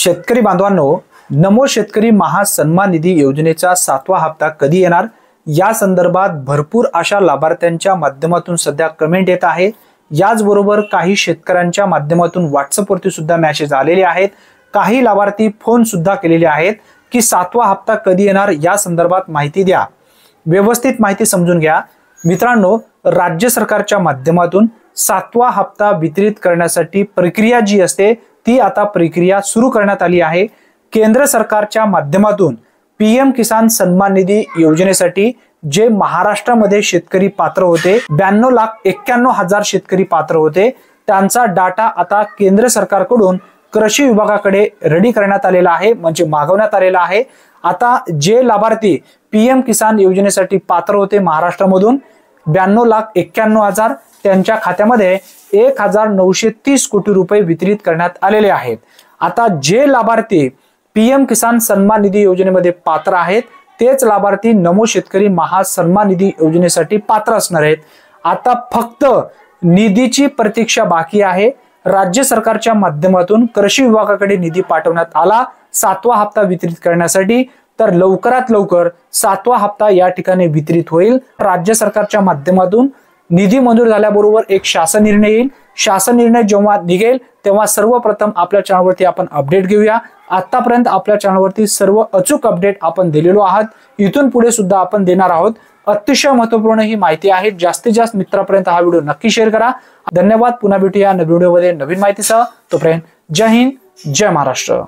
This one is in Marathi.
शेतकरी बांधवांनो, नमो शेतकरी महासन्मान निधी योजनेचा 7वा हप्ता कधी येणार या संदर्भात भरपूर अशा लाभार्थ्यांच्या माध्यमातून सध्या कमेंट येत आहे। याचबरोबर काही शेतकऱ्यांच्या माध्यमातून व्हॉट्सअपवरती सुद्धा मेसेज आलेले आहेत। काही लाभार्थी फोन सुद्धा केलेले आहेत की 7वा हप्ता कधी येणार या संदर्भात माहिती द्या। व्यवस्थित माहिती समजून घ्या मित्रांनो। राज्य सरकारच्या माध्यमातून 7वा हप्ता वितरित करण्यासाठी प्रक्रिया जी असते ती आता प्रक्रिया सुरू करण्यात आली आहे। केंद्र सरकारच्या माध्यमातून पीएम किसान सन्मान निधी योजनेसाठी जे महाराष्ट्रामध्ये शेतकरी पात्र होते 92,91,000 शेतकरी पात्र होते, त्यांचा डाटा आता केंद्र सरकारकडून कृषी विभागाकडे रेडी करण्यात आलेला आहे, म्हणजे मागवण्यात आलेला आहे। आता जे लाभार्थी पीएम किसान योजनेसाठी पात्र होते महाराष्ट्रामधून 92,91,000 त्यांच्या खात्यामध्ये 1,930 कोटी रुपये वितरित करण्यात आलेले आहेत। आता जे लाभार्थी पीएम किसान सन्मान निधी योजनेमध्ये पात्र आहेत तेच लाभार्थी नमो शेतकरी महासन्मान निधी योजनेसाठी पात्र असणार आहेत। आता फक्त निधीची प्रतीक्षा बाकी आहे। राज्य सरकारच्या माध्यमातून कृषी विभागाकडे निधी पाठवण्यात आला 7वा हप्ता वितरित करण्यासाठी, तर लवकरात लवकर 7वा हप्ता या ठिकाणी वितरित होईल। राज्य सरकारच्या माध्यमातून निधी मंजूर झाल्याबरोबर एक शासन निर्णय येईल। शासन निर्णय जेव्हा निघेल तेव्हा सर्वप्रथम आपल्या चॅनलवरती आपण अपडेट घेऊया। आतापर्यंत आपल्या चॅनलवरती सर्व अचूक अपडेट आपण दिलेलो आहात, इथून पुढे सुद्धा आपण देणार आहोत। अतिशय महत्त्वपूर्ण ही माहिती आहे। जास्तीत जास्त मित्रांपर्यंत हा व्हिडिओ नक्की शेअर करा। धन्यवाद। पुन्हा भेटूया नवीन व्हिडिओमध्ये नवीन माहितीसह। तोपर्यंत जय हिंद, जय महाराष्ट्र।